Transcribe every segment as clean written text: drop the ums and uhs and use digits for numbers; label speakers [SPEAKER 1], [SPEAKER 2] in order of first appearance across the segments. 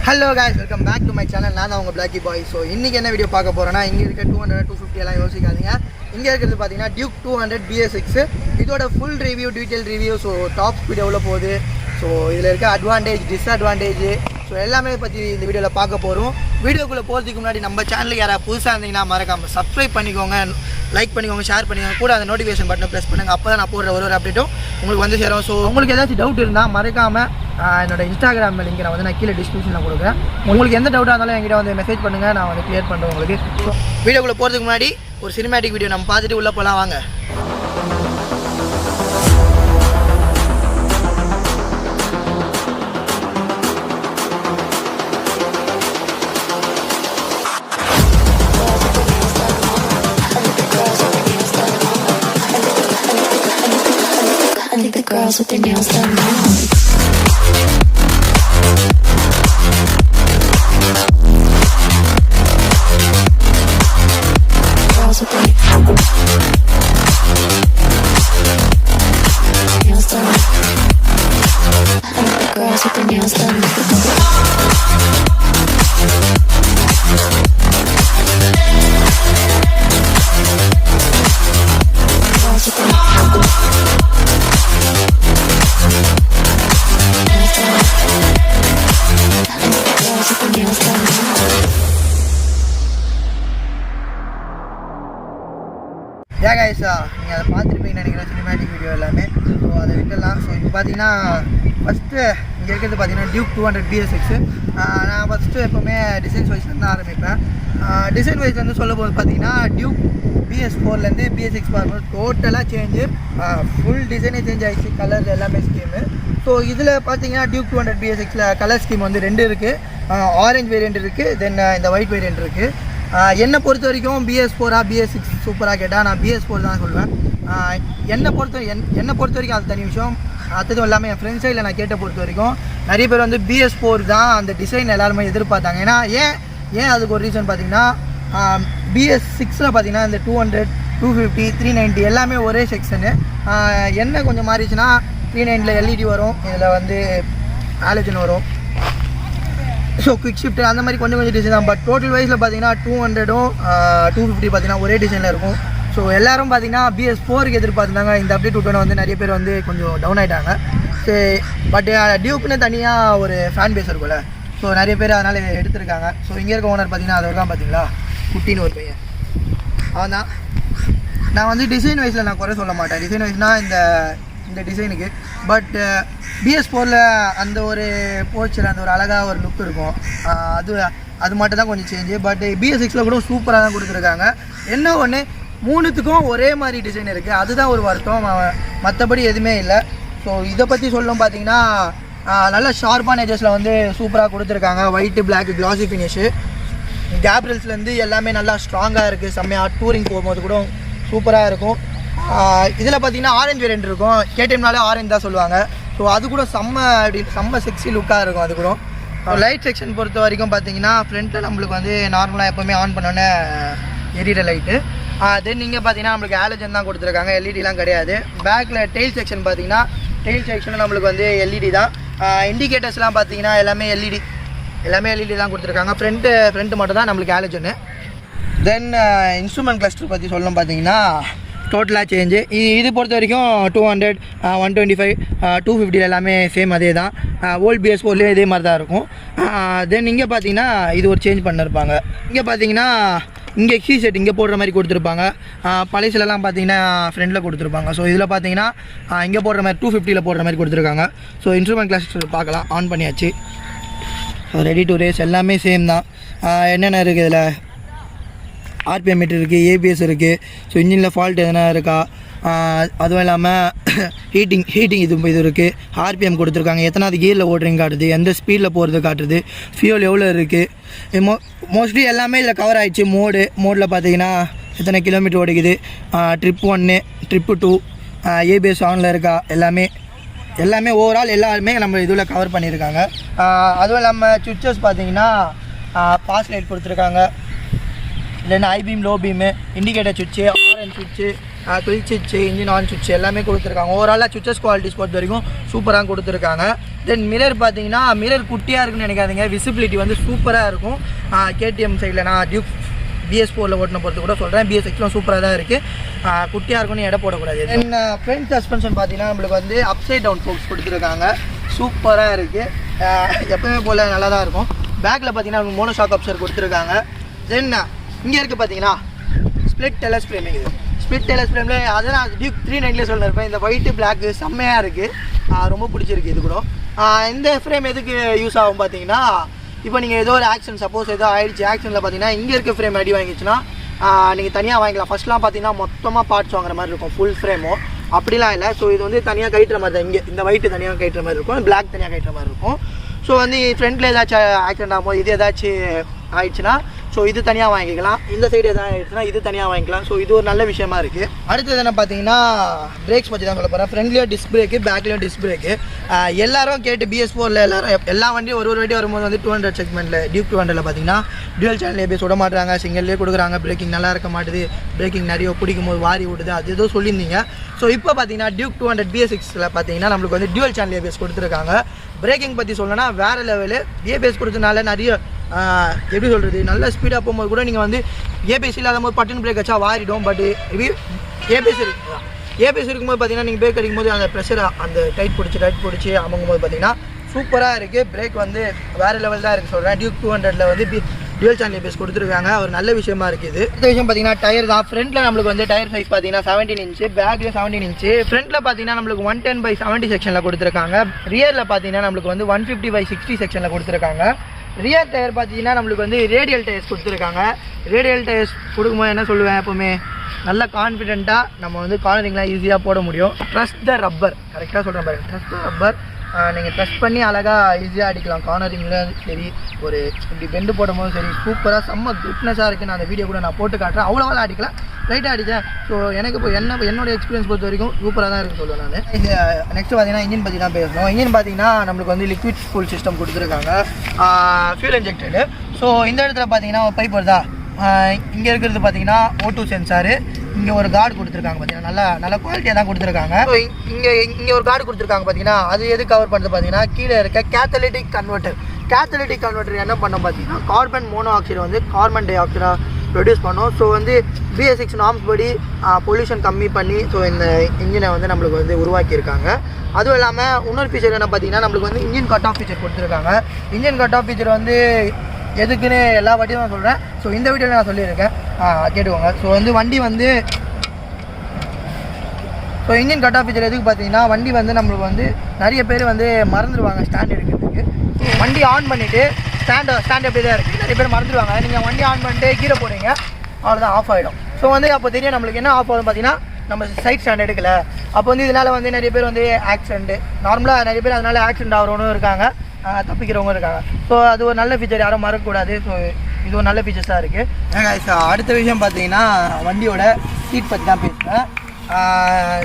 [SPEAKER 1] Hello guys, welcome back to my channel. நான் தான் உங்க Blacky Boy. So இன்னைக்கு என்ன வீடியோ பார்க்க போறேன்னா இங்க இருக்க 200 250 எல்லாம் யோசிக்காதீங்க. இங்க இருக்கிறது பாத்தீங்கன்னா Duke 200 BS6. இதோட full review, detail review. So top speed எவ்வளவு போகுது, so இதுல இருக்க advantage, disadvantage, so எல்லாமே பத்தி இந்த வீடியோல பார்க்க போறோம். வீடியோக்குள்ள போறதுக்கு முன்னாடி நம்ம சேனலுக்கு யாரா புதுசா இருந்தீங்கன்னா மறக்காம subscribe பண்ணிக்கோங்க, லைக் பண்ணிக்கோங்க, ஷேர் பண்ணிக்கோங்க, கூட அந்த நோட்டிஃபிகேஷன் பட்டனை பிரஸ் பண்ணுங்க. அப்பதான் நான் போடுற ஒரு அப்டேட்டும் உங்களுக்கு வந்து சேரும். ஸோ உங்களுக்கு ஏதாச்சும் டவுட் இருந்தால் மறக்காம என்னோட இன்ஸ்டாகிராம் லிங்க் நான் வந்து நான் கீழே டிஸ்கிரிப்ஷனில் கொடுக்குறேன். உங்களுக்கு எந்த டவுட்டாக இருந்தாலும் என்கிட்ட வந்து மெசேஜ் பண்ணுங்கள், நான் வந்து கிளியர் பண்ணுறேன் உங்களுக்கு. ஸோ வீடியோக்குள்ளே போகிறதுக்கு முன்னாடி ஒரு சினிமேட்டிக் வீடியோ நம்ம பார்த்துட்டு உள்ளே போகலாம் வாங்க.
[SPEAKER 2] Girls with their nails done now. Girls with their nails done. I like the girls with their nails done.
[SPEAKER 1] நீங்கள் அதை பார்த்துருப்பீங்கன்னு நினைக்கிறேன் சினிமேட்டிக் வீடியோ எல்லாமே. ஸோ அதை விட்டுடலாம். ஸோ இப்போ பார்த்தீங்கன்னா ஃபஸ்ட்டு இங்கே இருக்கிறது பார்த்தீங்கன்னா Duke 200 BS6. நான் ஃபஸ்ட்டு எப்போவுமே டிசைன்ஸ் வைஸ்லேருந்து ஆரம்பிப்பேன். டிசைன் வைஸ் வந்து சொல்ல போது பார்த்தீங்கன்னா Duke BS4லேருந்து BS6 பார்க்கும்போது டோட்டலாக சேஞ்சு, ஃபுல் டிசைனே சேஞ்ச் ஆகிடுச்சு, கலர் எல்லாமே ஸ்கீமு. ஸோ இதில் பார்த்தீங்கன்னா Duke 200 BS6ல் கலர் ஸ்கீம் வந்து 2 இருக்குது. ஆரஞ்சு வேரியண்ட் இருக்குது, தென் இந்த ஒயிட் வேரியண்ட் இருக்குது. என்னை பொறுத்த வரைக்கும் BS4 BS6 சூப்பராக கேட்டால் நான் BS4 தான் சொல்லுவேன். என்னை பொறுத்த வரைக்கும் அது தனி விஷயம். அதுவும் எல்லாமே என் ஃப்ரெண்ட்ஸே இல்லை, நான் கேட்ட பொறுத்த வரைக்கும் நிறைய பேர் வந்து BS4 தான் அந்த டிசைன் எல்லாருமே எதிர்பார்த்தாங்க. ஏன்னா ஏன் அதுக்கு ஒரு ரீசன் பார்த்தீங்கன்னா BS6ல் பார்த்தீங்கன்னா இந்த 200 250 390 எல்லாமே ஒரே செக்ஷனு. என்ன கொஞ்சம் மாறிச்சுன்னா 390ல் LED வரும், இதில் வந்து ஆலோஜன் வரும், ஸோ குவிக் ஷிஃப்ட் அந்த மாதிரி கொஞ்சம் டிசைன் தான். பட் டோட்டல் வைஸில் பார்த்தீங்கன்னா 200ம் 250 பார்த்தீங்கன்னா ஒரே டிசைனில் இருக்கும். ஸோ எல்லோரும் பார்த்தீங்கன்னா BS4க்கு எதிர்பார்த்துருந்தாங்க. இந்த அப்டேட் விட்டோன்னு வந்து நிறைய பேர் வந்து கொஞ்சம் டவுன் ஆகிட்டாங்க. சரி, பட் டியூக்குன்னு தனியாக ஒரு ஃபேன் பேஸ் இருக்கும்ல, ஸோ நிறைய பேர் அதனால் எடுத்திருக்காங்க. ஸோ இங்கே இருக்க ஓனர் பார்த்தீங்கன்னா அது தான் பார்த்தீங்களா, குட்டின்னு ஒரு பையன் அவன் தான். நான் வந்து டிசைன் வைஸில் நான் குறை சொல்ல மாட்டேன். டிசைன் வைஸ்னால் இந்த டிசைனுக்கு, பட் BS4ல் அந்த ஒரு போச்சில் அந்த ஒரு அழகாக ஒரு லுக் இருக்கும், அது மட்டும் தான் கொஞ்சம் சேஞ்சு. பட் BS6ல் கூட சூப்பராக தான் கொடுத்துருக்காங்க. என்ன ஒன்று, மூணுத்துக்கும் ஒரே மாதிரி டிசைன் இருக்குது, அதுதான் ஒரு வருத்தம், மற்றபடி எதுவுமே இல்லை. ஸோ இதை பற்றி சொல்லணும் பார்த்தீங்கன்னா நல்ல ஷார்ப்பான எஜஸில் வந்து சூப்பராக கொடுத்துருக்காங்க. ஒயிட்டு பிளாக் கிளாசி ஃபினிஷு, கேப்ரல்ஸ்லேருந்து எல்லாமே நல்லா ஸ்ட்ராங்காக இருக்குது. செம்மையாக டூரிங் போகும்போது கூட சூப்பராக இருக்கும். இதில் பார்த்தீங்கன்னா ஆரஞ்சு வேரியண்ட் இருக்கும், KTMனாலே ஆரஞ்சு தான் சொல்லுவாங்க. ஸோ அது கூட செம்ம செக்ஸி லுக்காக இருக்கும். அது கூட லைட் செக்ஷன் பொறுத்த வரைக்கும் பார்த்தீங்கன்னா ஃப்ரண்ட்டில் நம்மளுக்கு வந்து நார்மலாக எப்போவுமே ஆன் பண்ணோன்னே எரியிற லைட்டு. தென் நீங்கள் பார்த்தீங்கன்னா நம்மளுக்கு ஆலோஜன் தான் கொடுத்துருக்காங்க, LEDலாம் கிடையாது. பேக்கில் டெயில் செக்ஷன் பார்த்தீங்கன்னா டெயில் செக்ஷனும் நம்மளுக்கு வந்து LED தான். இண்டிகேட்டர்ஸ்லாம் பார்த்தீங்கன்னா எல்லாமே LED தான் கொடுத்துருக்காங்க. ஃப்ரண்ட்டு மட்டும் தான் நம்மளுக்கு ஆலோஜனு. தென் இன்ஸ்ட்ருமெண்ட் கிளஸ்டர் பற்றி சொல்லணும் பார்த்தீங்கன்னா டோட்டலாக சேஞ்சு. இது பொறுத்த வரைக்கும் 200 125 250 எல்லாமே சேம் அதே தான். ஓல்டு BS4லேயே இதே மாதிரி தான் இருக்கும். தென் இங்கே பார்த்தீங்கன்னா இது ஒரு சேஞ்ச் பண்ணிருப்பாங்க. இங்கே பார்த்தீங்கன்னா இங்கே கீ செட் இங்கே போடுற மாதிரி கொடுத்துருப்பாங்க. பழைசிலலாம் பார்த்தீங்கன்னா ஃப்ரெண்டில் கொடுத்துருப்பாங்க. ஸோ இதில் பார்த்தீங்கன்னா இங்கே போடுற மாதிரி 250ல் போடுற மாதிரி கொடுத்துருக்காங்க. ஸோ இன்ஸ்ட்ருமெண்ட் கிளஸ்டர் பார்க்கலாம், ஆன் பண்ணியாச்சு. ஸோ ரெடி டு ரேஸ் எல்லாமே சேம் தான். என்னென்ன இருக்குது இதில், RPM மீட்டர் இருக்குது, ABS இருக்குது. ஸோ இன்ஜினில் ஃபால்ட் எதனா இருக்கா, அதுவும் இல்லாமல் ஹீட்டிங் இது இருக்குது. RPM கொடுத்துருக்காங்க, எத்தனாவது கியரில் ஓடுறீங்க காட்டுது, எந்த ஸ்பீடில் போகிறது காட்டுது, ஃபியூல் எவ்வளோ இருக்குது. மோஸ்ட்லி எல்லாமே இதில் கவர் ஆகிடுச்சு. மோடில் பார்த்தீங்கன்னா எத்தனை கிலோமீட்டர் ஓடிக்குது, ட்ரிப் 1 ட்ரிப்பு 2, ABS ஆனில் இருக்கா, எல்லாமே ஓவரால் எல்லாருமே நம்ம இதில் கவர் பண்ணியிருக்காங்க. அதுவும் இல்லாமல் சுவிச்சஸ் பார்த்தீங்கன்னா பாஸ் லைட் கொடுத்துருக்காங்க, இல்லைன்னா ஐபீம் லோ பீமு, இண்டிகேட்டர் சுவிட்சு, ஆரஞ்ச் சுவிட்சு, குயில் சுவிட்சு இன்ஜின் ஆன் சுவிட்ச் எல்லாமே கொடுத்துருக்காங்க. ஓவராலாக சுவிச்சஸ் குவாலிட்டிஸ் பொறுத்த வரைக்கும் சூப்பராக கொடுத்துருக்காங்க. தென் மிரர் பார்த்தீங்கன்னா மிரர் குட்டியாக இருக்குன்னு நினைக்காதீங்க, விசிபிலிட்டி வந்து சூப்பராக இருக்கும். கேடிஎம் சைடில் நான் டியூக் BS4 ஓட்டின பொறுத்து கூட சொல்கிறேன், BS6லாம் சூப்பராக தான் இருக்குது. குட்டியாக இருக்குன்னு எடை போடக்கூடாது. தென் ஃப்ரண்ட் சஸ்பென்ஷன் பார்த்தீங்கன்னா நம்மளுக்கு வந்து அப்சைட் டவுன் ஃபோக்ஸ் கொடுத்துருக்காங்க, சூப்பராக இருக்குது. எப்பவுமே போல் நல்லா தான் இருக்கும். பேக்கில் பார்த்தீங்கன்னா மோனோ ஷாக் அப்சர் கொடுத்துருக்காங்க. தென் இங்கே இருக்குது பார்த்தீங்கன்னா ஸ்ப்ளிட் டெலஸ் ஃப்ரேம். இது ஸ்ப்ளிட் டெலஸ் ஃப்ரேமில் அதை நான் டியூக் 390 சொல்லியிருப்பேன். இந்த ஒயிட்டு பிளாக்கு செம்மையாக இருக்குது, ரொம்ப பிடிச்சிருக்கு. இது கூட இந்த ஃப்ரேம் எதுக்கு யூஸ் ஆகும் பார்த்தீங்கன்னா, இப்போ நீங்கள் ஏதோ ஒரு ஆக்ஷன் சப்போஸ் ஏதோ ஆயிடுச்சு, ஆக்ஷனில் பார்த்தீங்கன்னா இங்கே இருக்க ஃப்ரேம் அடி வாங்கிச்சுன்னா நீங்கள் தனியாக வாங்கிக்கலாம். ஃபஸ்ட்லாம் பார்த்தீங்கன்னா மொத்தமாக பார்ட்ஸ் வாங்குற மாதிரி இருக்கும், ஃபுல் ஃப்ரேமும். அப்படிலாம் இல்லை. ஸோ இது வந்து தனியாக கட்டுற மாதிரி தான். இங்கே இந்த ஒயிட்டு தனியாக கட்டுற மாதிரி இருக்கும், பிளாக் தனியாக கட்டுற மாதிரி இருக்கும். ஸோ வந்து ஃப்ரண்ட்டில் ஏதாச்சும் ஆக்சிடென்ட் ஆகும்போது இது ஏதாச்சும் ஆயிடுச்சுன்னா ஸோ இது தனியாக வாங்கிக்கலாம். இந்த சைடு எதாவது ஆயிடுச்சுன்னா இது தனியாக வாங்கிக்கலாம். ஸோ இது ஒரு நல்ல விஷயமா இருக்குது. அடுத்தது என்ன பார்த்தீங்கன்னா பிரேக்ஸ் பற்றி தான் சொல்ல போகிறேன். ஃப்ரண்ட்லேயும் டிஸ்க் பிரேக்கு, பேக்லேயும் டிஸ்க் பிரேக்கு. எல்லாரும் கேட்டு BS4ல் எல்லா வண்டியும் ஒரு வாட்டி வரும்போது வந்து 200 செக்மெண்ட்டில் டியூக் 200ல் பார்த்தீங்கன்னா டியூவல் சேனல் ABS விட மாட்டுறாங்க, சிங்கிள்லேயே கொடுக்குறாங்க, பிரேக்கிங் நல்லா இருக்க மாட்டுது, பிரேக்கிங் நிறைய பிடிக்கும் போது வாரி விடுது, அது ஏதோ சொல்லியிருந்தீங்க. ஸோ இப்போ பார்த்தீங்கன்னா டியூக் 200 BS6ல் பார்த்தீங்கன்னா நம்மளுக்கு வந்து டியூவல் சேனல் ABS கொடுத்துருக்காங்க. பிரேக்கிங் பற்றி சொல்லணும்னா வேறு லெவலு. ABS கொடுத்ததுனால நிறைய எப்படி சொல்கிறது, நல்ல ஸ்பீடாக போகும்போது கூட நீங்கள் வந்து ABS இல்லாத போது பட்டன் பிரேக் வச்சா வாரிடும். பட் ABS இருக்குங்களா, ABS இருக்கும்போது பார்த்தீங்கன்னா நீங்கள் பிரேக் அடிக்கும்போது அந்த ப்ரெஷர் அந்த டைட் பிடிச்சி அமங்கும்போது பார்த்தீங்கன்னா சூப்பராக இருக்குது. பிரேக் வந்து வேறு லெவல் தான் இருக்குது சொல்கிறேன். டியூக் 200ல் வந்து டியூவல் சேனல் ABS கொடுத்துருக்காங்க, ஒரு நல்ல விஷயமா இருக்குது. இந்த விஷயம் பார்த்தீங்கன்னா டயர் தான். ஃப்ரண்ட்டில் நம்மளுக்கு வந்து டயர் சைஸ் பார்த்தீங்கன்னா 17 இன்ச்சு, பேக்லேயும் 17 இன்ச்சு. ஃப்ரண்ட்டில் பார்த்தீங்கன்னா நம்மளுக்கு 110/70 செக்ஷனில் கொடுத்துருக்காங்க. ரியரில் பார்த்தீங்கன்னா நம்மளுக்கு வந்து 150/60 செக்ஷனில் கொடுத்துருக்காங்க. ரியர் டயர் பார்த்தீங்கன்னா நம்மளுக்கு வந்து ரேடியல் டயர்ஸ் கொடுத்துருக்காங்க. ரேடியல் டயர்ஸ் கொடுக்கும்போது என்ன சொல்லுவேன், எப்போவுமே நல்ல கான்ஃபிடென்ட்டாக நம்ம வந்து கார்னரிங்லாம் ஈஸியாக போட முடியும். ட்ரஸ்ட் த ரப்பர், கரெக்டாக சொல்கிறேன் பாருங்கள், ட்ரஸ்ட் த ரப்பர். நீங்கள் ட்ரெஸ் பண்ணி அழகாக ஈஸியாக அடிக்கலாம். கார்னரிங்கில் சரி, ஒரு இப்படி பெண்டு போடும்போது சரி, சூப்பராக செம்ம குட்னஸாக இருக்குது. நான் அந்த வீடியோ கூட நான் போட்டு காட்டுறேன். அவ்வளோவா அடிக்கலாம், லைட்டாக அடித்தேன். ஸோ எனக்கு இப்போ என்னோட எக்ஸ்பீரியன்ஸ் பொறுத்த வரைக்கும் சூப்பராக தான் இருக்குன்னு சொல்லுவேன் நான். இது நெக்ஸ்ட்டு பார்த்தீங்கன்னா இன்ஜின் பற்றி தான் பேசணும். இன்ஜின் பார்த்தீங்கன்னா நம்மளுக்கு வந்து லிக்விட் ஃபுல் சிஸ்டம் கொடுத்துருக்காங்க, ஃபியூல் இன்ஜெக்டடு. ஸோ இந்த இடத்துல பார்த்தீங்கன்னா பைப் வருதா, இங்கே இருக்கிறது பார்த்தீங்கன்னா O2 சென்சாரு, இங்கே ஒரு கார்டு கொடுத்துருக்காங்க பார்த்தீங்கன்னா நல்ல குவாலிட்டியாக தான் கொடுத்துருக்காங்க. ஸோ இங்கே ஒரு கார்டு கொடுத்துருக்காங்க பார்த்தீங்கன்னா, அது எது கவர் பண்ணுறது பார்த்தீங்கன்னா கீழே இருக்க கேத்தலிட்டிக் கன்வெர்ட்டர். கேத்தலிட்டிக் கன்வெர்ட்டர் என்ன பண்ணோம் பார்த்தீங்கன்னா கார்பன் மோனோஆக்சைடு வந்து கார்பன் டை ஆக்சைடாக ப்ரொடியூஸ் பண்ணோம். ஸோ வந்து BS6 நார்ம்ஸ் படி பொல்யூஷன் கம்மி பண்ணி ஸோ இந்த இன்ஜினை வந்து நம்மளுக்கு வந்து உருவாக்கியிருக்காங்க. அதுவும் இல்லாமல் இன்னொரு ஃபீச்சர் என்ன பார்த்தீங்கன்னா நம்மளுக்கு வந்து இன்ஜின் கட் ஆஃப் ஃபீச்சர் கொடுத்துருக்காங்க. இன்ஜின் கட் ஆஃப் ஃபீச்சர் வந்து எதுக்குன்னு எல்லா வாட்டியும் நான் சொல்கிறேன். ஸோ இந்த வீடியோவில் நான் சொல்லியிருக்கேன், கேட்டுக்கோங்க. ஸோ வந்து வண்டி வந்து so engine cut off feature எதுக்கு பார்த்தீங்கன்னா, வண்டி வந்து நம்மளுக்கு வந்து நிறைய பேர் வந்து மறந்துடுவாங்க ஸ்டாண்ட் எடுக்கிறதுக்கு. வண்டி ஆன் பண்ணிவிட்டு ஸ்டாண்ட் எப்படி தான் இருக்குது, நிறைய பேர் மறந்துடுவாங்க. நீங்கள் வண்டி ஆன் பண்ணிட்டு கீழே போகிறீங்க, அவ்வளோதான் ஆஃப் ஆகிடும். ஸோ வந்து அப்போ தெரியும் நம்மளுக்கு என்ன ஆஃப் ஆகும் பார்த்தீங்கன்னா, நம்ம சைட் ஸ்டாண்ட் எடுக்கலை. அப்போ வந்து இதனால் வந்து நிறைய பேர் வந்து ஆக்சிடென்ட்டு, நார்மலாக நிறைய பேர் அதனால் ஆக்சிடென்ட் ஆகிறவனும் இருக்காங்க, தப்பிக்கிறவங்க இருக்காங்க. ஸோ அது ஒரு நல்ல ஃபீச்சர், யாரும் மறக்கக்கூடாது. ஸோ இது ஒரு நல்ல ஃபீச்சர்ஸாக இருக்குது. அடுத்த விஷயம் பார்த்தீங்கன்னா வண்டியோட சீட் பற்றி தான் பேசுகிறேன்.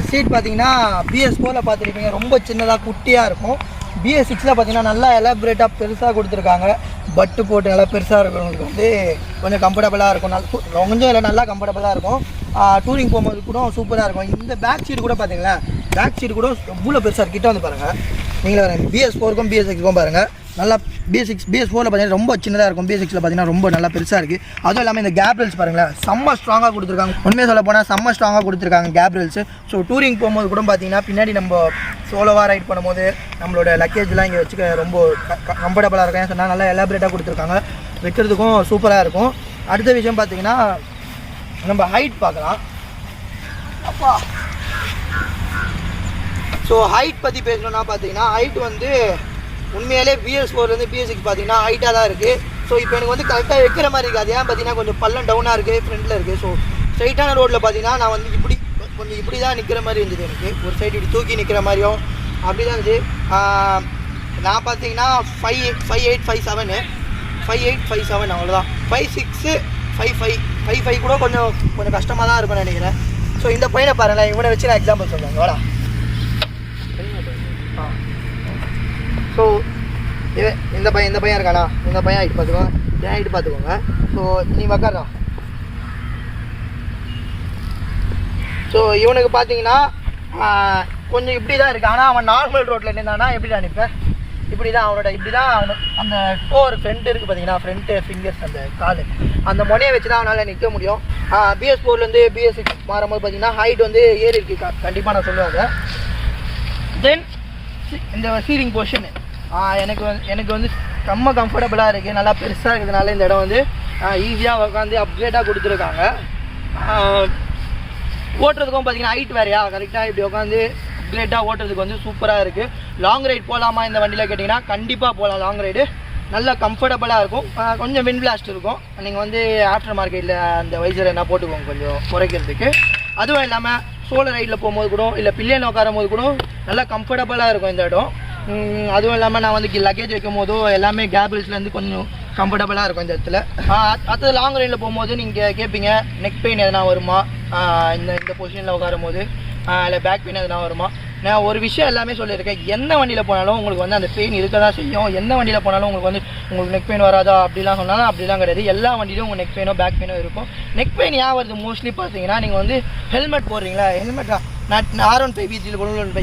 [SPEAKER 1] சீட் பார்த்தீங்கன்னா BS4ல் பார்த்துருப்பீங்க, ரொம்ப சின்னதாக குட்டியாக இருக்கும். BS6ல் பார்த்தீங்கன்னா நல்லா எலாபரேட்டாக பெருசாக கொடுத்துருக்காங்க. பட்டு போட்டு நல்லா பெருசாக இருக்கிறவங்களுக்கு வந்து கொஞ்சம் கம்ஃபர்டபுளாக இருக்கும், கொஞ்சம் இல்லை நல்லா கம்ஃபர்டபுளாக இருக்கும். டூரிங் போகும்போது கூட சூப்பராக இருக்கும். இந்த பேக் சீட் கூட பார்த்தீங்களா, பேக் சீட் கூட எவ்வளோ பெருசாக கிட்ட வந்து பாருங்கள் நீங்களே பாருங்கள். BS4க்கும் BS6க்கும் பாருங்கள், நல்லா BS4ல் பார்த்தீங்கன்னா ரொம்ப சின்னதாக இருக்கும், BS6ல் பார்த்தீங்கன்னா ரொம்ப நல்லா பெருசாக இருக்குது. அதுவும் இல்லாமல் இந்த கேப்ரல்ஸ் பாருங்களேன், செம்ம ஸ்ட்ராங்காக கொடுத்துருக்காங்க. உண்மையாக சொல்ல போனால் செம்ம ஸ்ட்ராங்காக கொடுத்துருக்காங்க கேப்ரல்ஸு. ஸோ டூரிங் போகும்போது கூட பார்த்தீங்கன்னா பின்னாடி நம்ம சோலோவாக ரைட் பண்ணும்போது நம்மளோட லக்கேஜ்லாம் இங்கே வச்சுக்க ரொம்ப கம்ஃபர்டபுளாக இருக்கும். சொன்னால் நல்லா எலாபரேட்டாக கொடுத்துருக்காங்க, வைக்கிறதுக்கும் சூப்பராக இருக்கும். அடுத்த விஷயம் பார்த்தீங்கன்னா நம்ம ஹைட் பார்க்கலாம். அப்பா ஸோ ஹைட் பற்றி பேசணுன்னா பார்த்தீங்கன்னா ஹைட் வந்து உண்மையிலே BS4 BS6 பார்த்தீங்கன்னா ஹைட்டாக தான் இருக்குது. ஸோ இப்போ எனக்கு வந்து கரெக்டாக வைக்கிற மாதிரி இருக்காது. ஏன் பார்த்தீங்கன்னா கொஞ்சம் பள்ளம் டவுனாக இருக்குது, ஃப்ரண்ட்டில் இருக்குது. ஸோ ஸ்ட்ரைட்டான ரோட்டில் பார்த்தீங்கன்னா நான் வந்து இப்படி தான் நிற்கிற மாதிரி இருந்தது. எனக்கு ஒரு சைடு இப்படி தூக்கி நிற்கிற மாதிரியும் அப்படி தான் இருந்துச்சு. நான் பார்த்தீங்கன்னா 5'8", 5'7", அவ்வளோதான். 5'6", 5'5" கூட கொஞ்சம் கஷ்டமாக தான் இருக்கும்னு நினைக்கிறேன். ஸோ இந்த பையனை பாருங்களேன், இவனை வச்சு நான் எக்ஸாம்பிள் சொல்லுவாங்க. வாடா. ஸோ இந்த பையன் இருக்கானா, இந்த பையன் ஹைட் பார்த்துக்கோங்க, என் ஹைட் பார்த்துக்கோங்க. ஸோ நீ உக்காரா. ஸோ இவனுக்கு பார்த்தீங்கன்னா கொஞ்சம் இப்படி தான் இருக்குது. ஆனால் அவன் நார்மல் ரோட்டில் நின்றானா எப்படி நினைப்பேன், இப்படி தான் அவனோட இப்படி தான் அவனுக்கு அந்த டோர் ஃப்ரண்ட் இருக்குது பார்த்தீங்கன்னா, ஃப்ரண்ட்டு ஃபிங்கர்ஸ் அந்த கால் அந்த முனையை வச்சு தான் அவனால் நிற்க முடியும். BS4லேருந்து BS6 மாறும்போது பார்த்தீங்கன்னா ஹைட் வந்து ஏறி இருக்கு கண்டிப்பாக நான் சொல்லுவாங்க. தென் இந்த சீலிங் பொசிஷனு எனக்கு வந்து செம்ம கம்ஃபர்டபுளாக இருக்குது, நல்லா பெருசாக இருக்கிறதுனால இந்த இடம் வந்து ஈஸியாக உட்காந்து அப்கிரேடாக கொடுத்துருக்காங்க. ஓட்டுறதுக்கும் பார்த்தீங்கன்னா ஹைட் வேறையா கரெக்டாக இப்படி உட்காந்து அப்கிரேடாக ஓட்டுறதுக்கு வந்து சூப்பராக இருக்குது. லாங் ரைட் போகலாமா இந்த வண்டியில் கேட்டிங்கன்னா கண்டிப்பாக போகலாம். லாங் ரைடு நல்லா கம்ஃபர்டபுளாக இருக்கும். கொஞ்சம் விண்ட் பிளாஸ்ட் இருக்கும். நீங்கள் வந்து ஆஃப்டர் மார்க்கெட்டில் அந்த வைசர் என்ன போட்டுக்கோங்க கொஞ்சம் குறைக்கிறதுக்கு. அதுவும் இல்லாமல் சோலோ ரைடில் போகும்போது கூட இல்லை பில்லியன் உட்காரும் போது கூட நல்லா கம்ஃபர்டபுளாக இருக்கும் இந்த இடம். அதுவும் இல்லாமல் நான் வந்து லக்கேஜ் வைக்கும் போதும் எல்லாமே கேபிள்ஸ்லேருந்து கொஞ்சம் கம்ஃபர்டபுளாக இருக்கும் இந்த இடத்துல. அடுத்தது லாங் ரைடில் போகும்போது நீங்கள் கேட்பீங்க நெக் பெயின் எதனா வருமா இந்த பொசிஷனில் உட்காரும் போது, இல்லை பேக் பெயின் எதனா வருமா. நான் ஒரு விஷயம் எல்லாமே சொல்லியிருக்கேன், எந்த வண்டியில் போனாலும் உங்களுக்கு வந்து அந்த பெயின் இருக்க தான் செய்யும். எந்த வண்டியில் போனாலும் உங்களுக்கு நெக் பெயின் வராதா அப்படிலாம் சொன்னாலும் அப்படிலாம் கிடையாது. எல்லா வண்டியிலும் உங்கள் நெக் பெயினோ பேக் பெயினோ இருக்கும். நெக் பெயின் ஏன் வருது மோஸ்ட்லி பார்த்தீங்கன்னா, நீங்கள் வந்து ஹெல்மெட் போடுறீங்களா, ஹெல்மெட் நான் R15 BG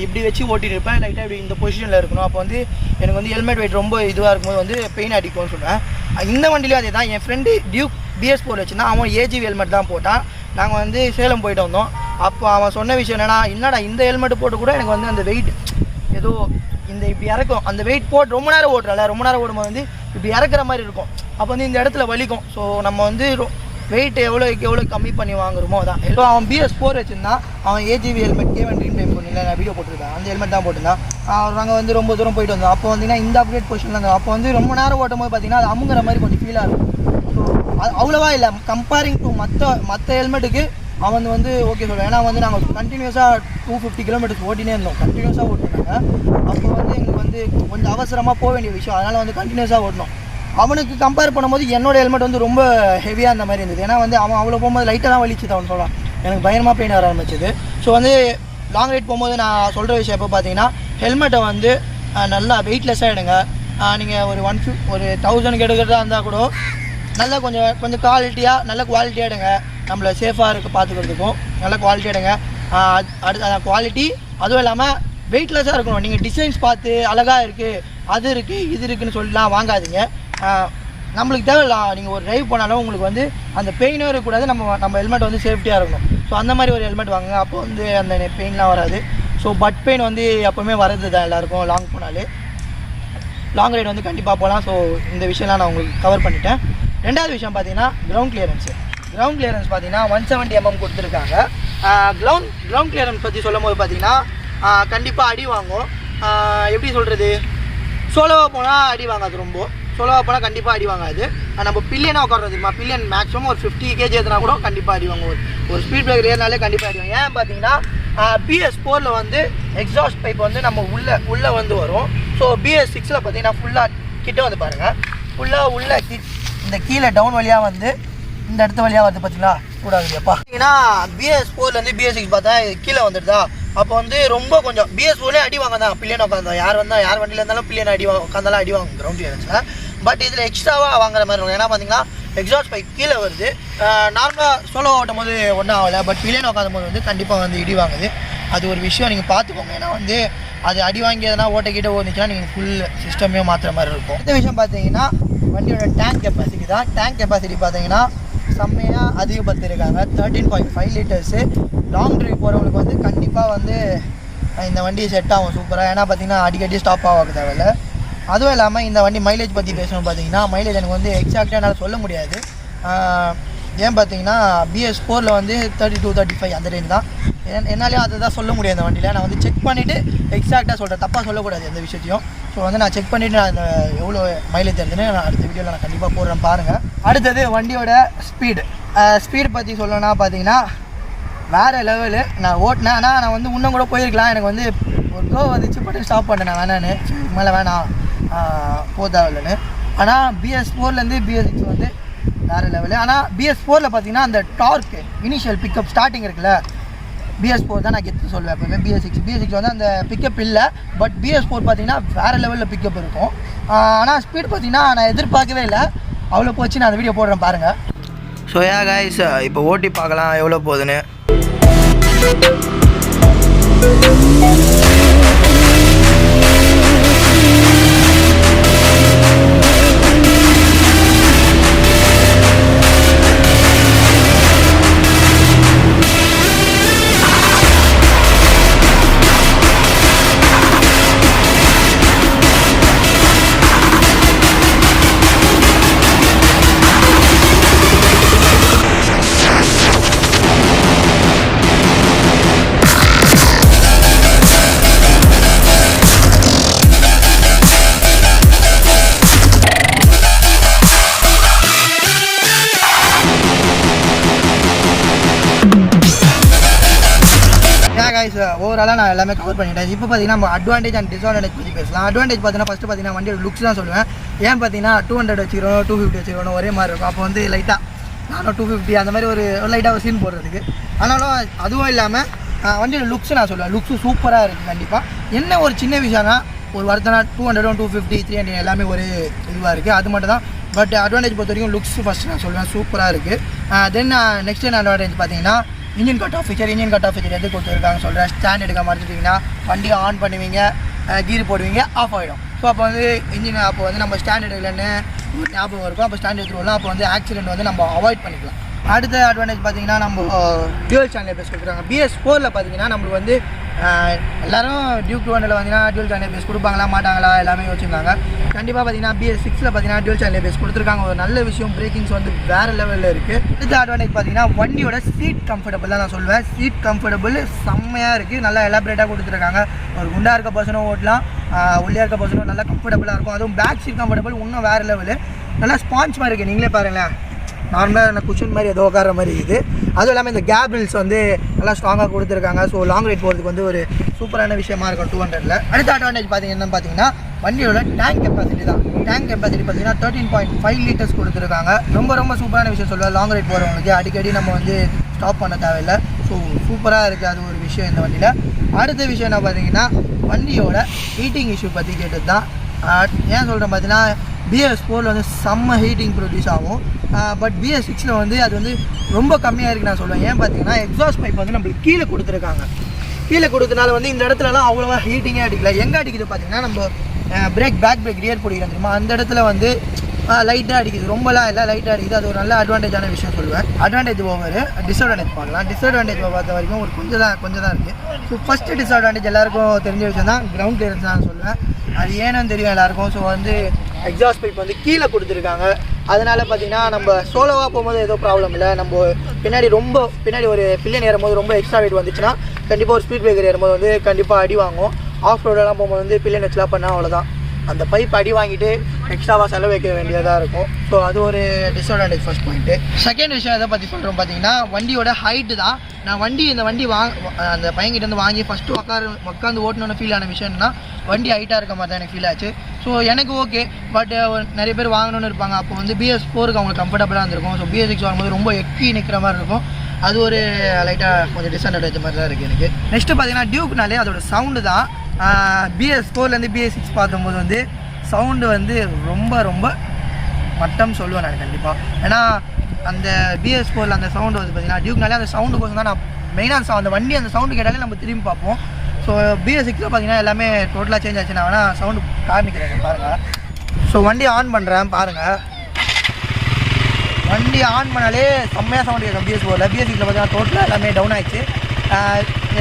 [SPEAKER 1] இப்படி வச்சு ஓட்டிட்டு இருப்பேன், லைட்டாக இப்படி இந்த பொசிஷனில் இருக்கணும். அப்போ வந்து எனக்கு வந்து ஹெல்மெட் வெயிட் ரொம்ப இதுவாக இருக்கும்போது வந்து பெயின் அடிக்கும்னு சொல்லுவேன். இந்த வண்டியிலும் அதே தான். என் ஃப்ரெண்டு டியூக் BS4 வச்சுன்னா அவன் AGV ஹெல்மெட் தான் போட்டான். நாங்கள் வந்து சேலம் போயிட்டு வந்தோம். அப்போ அவன் சொன்ன விஷயம் என்னடா இந்த ஹெல்மெட் போட்டு கூட எனக்கு வந்து அந்த வெயிட் ஏதோ இந்த இப்படி இறக்கும். அந்த வெயிட் போட்டு ரொம்ப நேரம் ஓடும்போது வந்து இப்படி இறக்குற மாதிரி இருக்கும். அப்போ வந்து இந்த இடத்துல வலிக்கும். ஸோ நம்ம வந்து வெயிட் எவ்வளோ கம்மி பண்ணி வாங்குறோமோ அதான். இப்போ அவன் BS4 வச்சுருந்தான். அவன் AGV helmet K1 dream time பண்ணியில் நான் வீடியோ போட்டிருக்கேன், அந்த ஹெல்மெட் தான் போட்டிருந்தான். நாங்கள் வந்து ரொம்ப தூரம் போயிட்டு வந்தோம். அப்போ வந்தீங்கன்னா இந்த அப்டேட் பொசிஷனில் இருந்தால் அப்போ வந்து ரொம்ப நேரம் ஓட்டும் போது பார்த்தீங்கன்னா அது அமுங்கிற மாதிரி கொஞ்சம் ஃபீலாக இருக்கும். ஸோ அது அவ்வளோவா இல்லை கம்பேரிங் டு மற்ற ஹெல்மெட்டுக்கு அவன் வந்து ஓகே சொல்லுவேன். ஏன்னா வந்து நாங்கள் கண்டினியூஸாக 250 கிலோமீட்டர்ஸ் ஓட்டினே இருந்தோம், கண்டினியூஸாக ஓட்டினாங்க. அப்போ வந்து எங்களுக்கு வந்து கொஞ்சம் அவசரமாக போக வேண்டிய விஷயம், அதனால் வந்து கண்டினியூஸாக ஓட்டணும். அவனுக்கு கம்பேர் பண்ணும்போது என்னோடய ஹெல்மெட் வந்து ரொம்ப ஹெவியாக அந்த மாதிரி இருந்தது. ஏன்னா வந்து அவன் அவ்வளோ போகும்போது லைட்டாக தான் வலிச்சுது அவன் சொல்லலாம், எனக்கு பயங்கரமாக பெயின் வர ஆரம்பிச்சிது. ஸோ வந்து லாங் ரைட் போகும்போது நான் சொல்கிற விஷயம் எப்போ பார்த்தீங்கன்னா, ஹெல்மெட்டை வந்து நல்லா வெயிட்லெஸ்ஸாக எடுங்க. நீங்கள் ஒரு 1000 எடுக்கிறதா இருந்தால் கூட நல்லா கொஞ்சம் நல்ல குவாலிட்டியாக எடுங்க. நம்மளை சேஃபாக பார்த்துக்கிறதுக்கும் நல்ல குவாலிட்டி எடுங்க. அடுத்த குவாலிட்டி அதுவும் இல்லாமல் வெயிட்லெஸ்ஸாக இருக்கணும். நீங்கள் டிசைன்ஸ் பார்த்து அழகாக இருக்குது அது இருக்குது இது இருக்குதுன்னு சொல்லலாம் வாங்காதீங்க. நம்மளுக்கு தேவையில்ல, நீங்கள் ஒரு ட்ரைவ் போனாலும் உங்களுக்கு வந்து அந்த பெயினும் இருக்கக்கூடாது, நம்ம ஹெல்மெட் வந்து சேஃப்டியாக இருக்கணும். ஸோ அந்த மாதிரி ஒரு ஹெல்மெட் வாங்குங்க, அப்போ வந்து அந்த பெயின்லாம் வராது. ஸோ பட் பெயின் வந்து எப்போவுமே வரது தான் எல்லாருக்கும். லாங் போனாலே லாங் ரைடு வந்து கண்டிப்பாக போகலாம். ஸோ இந்த விஷயம்லாம் நான் உங்களுக்கு கவர் பண்ணிட்டேன். ரெண்டாவது விஷயம் பார்த்தீங்கன்னா கிரவுண்ட் கிளியரன்ஸ் பார்த்தீங்கன்னா 170 mm கொடுத்துருக்காங்க. கிரவுண்ட் கிளியரன்ஸ் பற்றி சொல்லும் போது பார்த்தீங்கன்னா கண்டிப்பாக அடி வாங்கும். எப்படி சொல்கிறது, சோலோவாக போனால் அடி வாங்காது, சோலோவாக போனால் கண்டிப்பாக அடி வாங்காது. நம்ம பில்லியனாக உட்கார்றது தெரியுமா, பில்லியன் மேக்ஸிமம் ஒரு 50 kg ஏற்றினா கூட கண்டிப்பாக அடி வாங்கும். ஒரு ஸ்பீட் பிரேக்கர் ஏறினாலே கண்டிப்பாக அடி வாங்கும். ஏன் பார்த்தீங்கன்னா BS4ல் வந்து எக்ஸாஸ்ட் பைப் வந்து நம்ம உள்ளே வந்து வரும். ஸோ BS6ல் பார்த்தீங்கன்னா ஃபுல்லாக கிட்ட வந்து பாருங்கள், ஃபுல்லாக உள்ள இந்த கீழே டவுன் வழியாக வந்து இந்த இடத்து வழியாக வருது பார்த்தீங்களா, கூடாதுப்பா. பார்த்தீங்கன்னா BS4லேருந்து BS6 பார்த்தா கீழே வந்துடுதா. அப்போ வந்து ரொம்ப கொஞ்சம் BS4லே அடி வாங்க தான், பில்லியன் உட்காந்தோம் யார் வண்டியில் இருந்தாலும் பில்லியன் உட்காந்தாலும் அடி வாங்க கிரவுண்ட் கிளியரன்ஸில். பட் இதில் எக்ஸ்ட்ராவாக வாங்குற மாதிரி இருக்கும். ஏன்னா பார்த்தீங்கன்னா எக்ஸாஸ்ட் பைப் கீழே வருது. நார்மலாக சோலோ ஓட்டும் போது ஒன்றும் ஆகலை, பட் பில்லியன் உட்காந்தும் போது வந்து கண்டிப்பாக வந்து இடி வாங்குது. அது ஒரு விஷயம் நீங்கள் பார்த்துக்கோங்க. ஏன்னா வந்து அது அடி வாங்கி எதனா ஓட்டக்கிட்ட ஓடிச்சுன்னா நீங்கள் ஃபுல் சிஸ்டமே மாற்றுற மாதிரி இருக்கும். இந்த விஷயம் பார்த்தீங்கன்னா வண்டியோட டேங்க் கெப்பாசிட்டி தான். டேங்க் கெப்பாசிட்டி பார்த்தீங்கன்னா செம்மையாக அதிகப்படுத்திருக்காங்க, 13.5 லிட்டர்ஸு. லாங் ட்ரைவ் போகிறவங்களுக்கு வந்து கண்டிப்பாக வந்து இந்த வண்டி செட் ஆகும் சூப்பராக. ஏன்னா பார்த்தீங்கன்னா அடிக்கடி ஸ்டாப் ஆக தேவையில்ல. அதுவும் இல்லாமல் இந்த வண்டி மைலேஜ் பற்றி பேசணும் பார்த்தீங்கன்னா, மைலேஜ் எனக்கு வந்து எக்ஸாக்டாக என்னால் சொல்ல முடியாது. ஏன் பார்த்தீங்கன்னா BS4ல் வந்து 32-35 அந்த ரேஞ்ச் தான். என்னாலேயும் அதை தான் சொல்ல முடியாது. இந்த வண்டியில் நான் வந்து செக் பண்ணிவிட்டு எக்ஸாக்டாக சொல்கிறேன், தப்பாக சொல்லக்கூடாது எந்த விஷயத்தையும். ஸோ வந்து நான் செக் பண்ணிவிட்டு நான் இந்த எவ்வளோ மைலேஜ் இருக்குதுன்னு நான் அடுத்த வீடியோவில் நான் கண்டிப்பாக போடுறேன் பாருங்கள். அடுத்தது வண்டியோட ஸ்பீடு பற்றி சொல்லணும்னா பார்த்தீங்கன்னா வேறு லெவலு. நான் ஓட்டினேன், ஆனால் நான் வந்து இன்னும் கூட போயிருக்கலாம். எனக்கு வந்து ஒரு கோ வந்துச்சு பட்டு ஸ்டாப் பண்ணேன் நான் வேணான்னு, இதுக்கு மேலே வேணாம் போதாவில்லன்னு. ஆனால் BS4லேருந்து BS6 வந்து வேறு லெவலு. ஆனால் BS4ல் பார்த்தீங்கன்னா அந்த டார்க்கு இனிஷியல் பிக்கப் ஸ்டார்டிங் இருக்குல்ல, BS4 தான் நான் கெத்து சொல்லுவேன் எப்போவுமே. BS6 வந்து அந்த பிக்கப் இல்லை, பட் BS4 பார்த்தீங்கன்னா வேறு லெவலில் பிக்கப் இருக்கும். ஆனால் ஸ்பீடு பார்த்தீங்கன்னா நான் எதிர்பார்க்கவே இல்லை, அவ்வளோ போச்சு. நான் அந்த வீடியோ போடுறேன் பாருங்கள். ஸோ கைஸ் இப்போ ஓட்டி பார்க்கலாம் எவ்வளோ போகுதுன்னு. ஓவராலாக நான் எல்லாமே கவர் பண்ணிட்டேன். இப்போ பார்த்தீங்கன்னா நம்ம அட்வான்டேஜ் அண்ட் டிஸ்அட்வான்டேஜ் பற்றி பேசலாம். அட்வான்டேஜ் பார்த்தீங்கன்னா ஃபஸ்ட்டு பார்த்தீங்கன்னா வண்டியோட லுக்ஸ் தான் சொல்லுவேன். ஏன் பார்த்தீங்கன்னா 200 வச்சுக்கிறோம் 250 வச்சுக்கிறோம் ஒரே மாதிரி இருக்கும். அப்போ வந்து லைட்டாக நானும் 250 அந்த மாதிரி ஒரு லைட்டாக ஒரு சீன் போடுறதுக்கு. ஆனாலும் அதுவும் இல்லாமல் வண்டியோட லுக்ஸ் நான் சொல்லுவேன். லுக்ஸு சூப்பராக இருக்குது. கண்டிப்பாக என்ன ஒரு சின்ன விஷயம்னா ஒரு வருத்தனா 200 250 300 எல்லாமே ஒரு இதுவாக இருக்குது. அது மட்டும் தான். பட் அட்வான்டேஜ் பொறுத்த வரைக்கும் லுக்ஸ் ஃபஸ்ட்டு நான் சொல்லுவேன் சூப்பராக இருக்குது. தென் நெக்ஸ்ட் என்ன அட்வான்டேஜ் பார்த்தீங்கன்னா இன்ஜின் கட் ஆஃப் ஃபீச்சர் எது கொடுத்துருக்காங்க சொல்கிறேன். ஸ்டாண்ட் எடுக்க மாட்டேங்கிட்டிங்கன்னா வண்டியை ஆன் பண்ணுவீங்க, கீர் போடுவீங்க, ஆஃப் ஆகிடும். ஸோ அப்போ வந்து இன்ஜின் அப்போ வந்து நம்ம ஸ்டாண்ட் எடுக்கலன்னு ஒரு ஞாபகம் இருக்கும். அப்போ ஸ்டாண்ட் எடுத்துருவோம்னா அப்போ வந்து ஆக்சிடென்ட் வந்து நம்ம அவாய்ட் பண்ணிக்கலாம். அடுத்த அட்வான்டேஜ் பார்த்தீங்கன்னா நம்ம டியூவல் சேனல் பேஸ் கொடுக்குறாங்க. BS4ல் பார்த்தீங்கன்னா நம்மளுக்கு வந்து எல்லோரும் டியூக் 200 வந்தீங்கன்னா டியூவல் சேனல் பேஸ் கொடுப்பாங்களா மாட்டாங்களா எல்லாமே யோசிச்சிருந்தாங்க. கண்டிப்பாக பார்த்தீங்கன்னா BS6ல் பார்த்தீங்கன்னா டியூவல் சேனல் பேஸ் கொடுத்துருக்காங்க. ஒரு நல்ல விஷயம். பிரேக்கிங்ஸ் வந்து வேறு லெவலில் இருக்குது. அடுத்த அட்வான்டேஜ் பார்த்தீங்கன்னா வண்டியோட சீட் கம்ஃபர்டபுள் தான் நான் சொல்லுவேன். சீட் கம்ஃபர்டபுள் செம்மையாக இருக்குது. நல்லா எலாபரேட்டாக கொடுத்துருக்காங்க. ஒரு குண்டாக இருக்க பர்சனும் ஓட்டலாம், ஒல்லியாக இருக்க பர்சனும் நல்லா கம்ஃபர்டபுளாக இருக்கும். அதுவும் பேக் சீட் கம்ஃபர்டபுள் இன்னும் வேறு லெவலு. நல்லா ஸ்பாஞ்ச் மாதிரி இருக்குது. நீங்களே பாருங்களேன், நார்மலாக குஷன் மாதிரி ஏதோ உட்கார மாதிரி இருக்குது. அதுவும் இல்லாமல் இந்த கேபிள்ஸ் வந்து நல்லா ஸ்ட்ராங்காக கொடுத்துருக்காங்க. ஸோ லாங் ரைட் போகிறதுக்கு வந்து ஒரு சூப்பரான விஷயமா இருக்கும் 200ல். அடுத்த அட்வான்டேஜ் பார்த்தீங்கன்னா வண்டியோட டேங்க் கெப்பாசிட்டி தான். டேங்க் கெப்பாசிட்டி பார்த்தீங்கன்னா 13.5 லிட்டர்ஸ் கொடுத்துருக்காங்க. ரொம்ப சூப்பரான விஷயம் சொல்லுவேன். லாங் ரைட் போகிறவங்களுக்கு அடிக்கடி நம்ம வந்து ஸ்டாப் பண்ண தேவையில்லை. ஸோ சூப்பராக இருக்குது. அது ஒரு விஷயம் இந்த வண்டியில். அடுத்த விஷயம் என்ன பார்த்தீங்கன்னா வண்டியோட ஹீட்டிங் இஷ்யூ பற்றி கேட்டது தான். ஏன் சொல்கிறேன் பார்த்தீங்கன்னா BS4ல் வந்து செம்ம ஹீட்டிங் ப்ரொடியூஸ் ஆகும். பட் BS6ல் வந்து அது வந்து ரொம்ப கம்மியாக இருக்குது நான் சொல்லுவேன். ஏன் பார்த்தீங்கன்னா எக்ஸாஸ்ட் பைப் வந்து நம்மளுக்கு கீழே கொடுத்துருக்காங்க. கீழே கொடுத்தனால வந்து இந்த இடத்துலலாம் அவ்வளோவா ஹீட்டிங்கே அடிக்கல. எங்கே அடிக்குது பார்த்தீங்கன்னா நம்ம பேக் பிரேக் ரியர் பிடிக்கிறோம் தெரியுமா, அந்த இடத்துல வந்து லைட்டாக அடிக்குது. ரொம்பலாம் இல்லை, லைட்டாக அடிக்குது. அது ஒரு நல்ல அட்வான்டேஜான விஷயம் சொல்லுவேன். அட்வான்டேஜ் ஓவர் டிஸ்அட்வான்டேஜ் பார்க்கலாம். டிஸ்அட்வான்டேஜ் பார்த்த வரைக்கும் ஒரு கொஞ்சம் தான் இருக்குது. ஸோ ஃபஸ்ட்டு டிஸ்அட்வான்டேஜ் எல்லாருக்கும் தெரிஞ்ச விஷயம் தான் கிரவுண்ட் கிளியரன்ஸ் தான் சொல்லுவேன். அது ஏன்னு தெரியும் எல்லாருக்கும். ஸோ வந்து எக்ஸாஸ்ட் பைப் வந்து கீழே கொடுத்துருக்காங்க. அதனால் பார்த்தீங்கன்னா நம்ம சோலோவாக போகும்போது ஏதோ ப்ராப்ளம் இல்லை. நம்ம பின்னாடி ஒரு பில்லியன் ஏறும்போது ரொம்ப எக்ஸ்ட்ரா வெயிட் வந்துச்சுன்னா கண்டிப்பாக ஒரு ஸ்பீட் பிரேக்கர் ஏறும்போது வந்து கண்டிப்பாக அடி வாங்கும். ஆஃப் ரோடெல்லாம் போகும்போது வந்து பில்லியன் வச்சுலாம் பண்ணால் அவ்வளோதான், அந்த பைப் அடி வாங்கிட்டு எக்ஸ்ட்ராவாக செலவு வைக்க வேண்டியதாக இருக்கும். ஸோ அது ஒரு டிஸ்அட்வான்டேஜ் ஃபர்ஸ்ட் பாயிண்ட்டு. செகண்ட் விஷயம் எதை பற்றி சொல்கிறோம் பார்த்தீங்கன்னா வண்டியோட ஹைட்டு தான். நான் இந்த வண்டி அந்த பையன்கிட்ட வாங்கி ஃபஸ்ட்டு உட்காந்து ஓட்டணுன்னு ஃபீல் ஆன விஷயம் என்னன்னா வண்டி ஹைட்டாக இருக்க மாதிரி தான் எனக்கு ஃபீல் ஆச்சு. ஸோ எனக்கு ஓகே. பட் நிறைய பேர் வாங்கணுன்னு இருப்பாங்க. அப்போ வந்து BS4க்கு அவங்களுக்கு கம்ஃபர்டபுளாக இருந்திருக்கும். ஸோ BS6 வாங்கும்போது ரொம்ப எக்கி நிற்கிற மாதிரி இருக்கும். அது ஒரு லைட்டாக கொஞ்சம் டிஸ்அட்வான்டேஜ் மாதிரி தான் இருக்குது எனக்கு. நெக்ஸ்ட்டு பார்த்தீங்கன்னா டியூக்னாலே அதோட சவுண்டு தான். BS4லேருந்து BS6 பார்க்கும்போது வந்து சவுண்டு வந்து ரொம்ப மட்டம் சொல்லுவேன் நான் கண்டிப்பாக. ஏன்னா அந்த BS4ல் அந்த சவுண்டு வந்து பார்த்தீங்கன்னா டியூக்னாலே அந்த சவுண்டு கோசம் தான் நான் மெயினாக அந்த வண்டி அந்த சவுண்டு கேட்டாலே நம்ம திரும்பி பார்ப்போம். ஸோ BS6ல் பார்த்தீங்கன்னா எல்லாமே டோட்டலாக சேஞ்ச் ஆச்சு. நான் வேணால் சவுண்டு காமிக்கிறேன் பாருங்கள். ஸோ வண்டி ஆன் பண்ணுறேன் பாருங்கள். வண்டி ஆன் பண்ணாலே செம்மையாக சவுண்டு கேட்கும் BS4ல். BS6ல் பார்த்தீங்கன்னா டோட்டலாக எல்லாமே டவுன் ஆகிடுச்சு.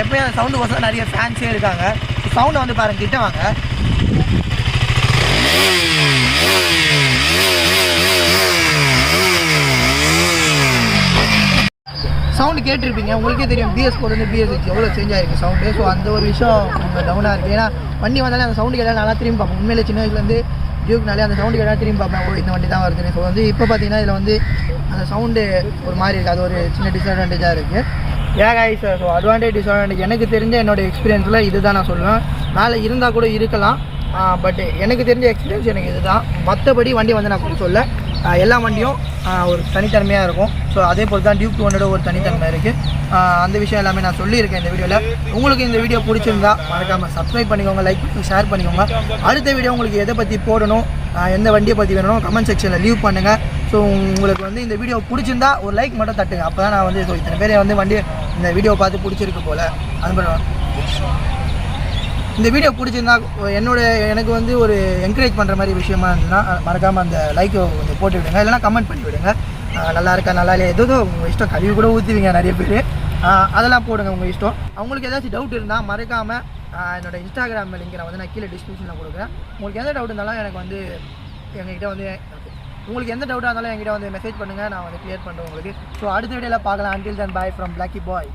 [SPEAKER 1] எப்போயும் அந்த சவுண்டு கோசம் நிறைய ஃபேன்ஸே இருக்காங்க. சவுண்டை வந்து பாருங்கள், கிட்ட வாங்க. சவுண்டு கேட்டிருப்பீங்க, உங்களுக்கே தெரியும் BS4 வந்து BS6 எவ்வளோ சேஞ்ச் ஆகிருக்கு சவுண்டு. ஸோ அந்த ஒரு விஷயம் கொஞ்சம் டவுனாக இருக்குது. ஏன்னா வண்டி வந்தாலே அந்த சவுண்டு கேட்டால் நல்லா திரும்பி பார்ப்போம். உண்மையிலே சின்ன வயசுலேருந்து டியூக்னாலே அந்த சவுண்டு கேட்டால் திரும்பி பார்ப்பேன், இந்த வண்டி தான் வருதுன்னு. ஸோ வந்து இப்போ பார்த்தீங்கன்னா இதில் வந்து அந்த சவுண்டு ஒரு மாதிரி இருக்குது. அது ஒரு சின்ன டிஸ்அட்வான்டேஜாக இருக்குது. கைஸ், ஸோ அட்வான்டேஜ் டிஸ்அட்வான்டேஜ் எனக்கு தெரிஞ்ச என்னோடய எக்ஸ்பீரியன்ஸில் இது தான் நான் சொல்லுவேன். மேலே இருந்தால் கூட இருக்கலாம், பட் எனக்கு தெரிஞ்ச எக்ஸ்பீரியன்ஸ் எனக்கு இது தான். மற்றபடி வண்டி வந்து நான் கூட சொல்ல எல்லா வண்டியும் ஒரு தனித்தன்மையாக இருக்கும். ஸோ அதே போல் தான் டியூக் 200 ஒரு தனித்தன்மை இருக்குது. அந்த விஷயம் எல்லாமே நான் சொல்லியிருக்கேன் இந்த வீடியோவில். உங்களுக்கு இந்த வீடியோ பிடிச்சிருந்தா மறக்காமல் சப்ஸ்கிரைப் பண்ணிக்கோங்க, லைக் பண்ணி ஷேர் பண்ணிக்கோங்க. அடுத்த வீடியோ உங்களுக்கு எதை பற்றி போடணும், எந்த வண்டியை பற்றி வேணும் கமெண்ட் செக்ஷனில் லீவ் பண்ணுங்கள். ஸோ உங்களுக்கு வந்து இந்த வீடியோ பிடிச்சிருந்தா ஒரு லைக் மட்டும் தட்டுங்க. அப்போ தான் நான் வந்து ஸோ இத்தனை பேரை வந்து வண்டி இந்த வீடியோ பார்த்து பிடிச்சிருக்கு போல் அனுப்புகிறோம். இந்த வீடியோ பிடிச்சிருந்தா எனக்கு வந்து ஒரு என்கரேஜ் பண்ணுற மாதிரி விஷயமா இருந்ததுன்னா மறக்காமல் அந்த லைக்கை கொஞ்சம் போட்டு விடுங்க, இல்லைனா கமெண்ட் பண்ணி விடுங்க. நல்லா இருக்கா நல்லா இல்லையா ஏதோ உங்கள் இஷ்டம், கழிவு கூட ஊற்றுவீங்க நிறைய பேர், அதெல்லாம் போடுங்க உங்கள் இஷ்டம். அவங்களுக்கு ஏதாச்சும் டவுட் இருந்தால் மறக்காமல் என்னோடய இன்ஸ்டாகிராம் லிங்க் நான் கீழே டிஸ்கிரிப்ஷனில் கொடுக்குறேன். உங்களுக்கு எந்த டவுட் இருந்தாலும் எனக்கு வந்து எங்ககிட்ட வந்து உங்களுக்கு எந்த டவுட்டாக இருந்தாலும் என்கிட்ட வந்து மெசேஜ் பண்ணுங்கள், நான் வந்து கிளியர் பண்ணுறேன் உங்களுக்கு. ஸோ அடுத்த வீடியோவில் பார்க்கலாம். Until then, bye from Blacky Boy.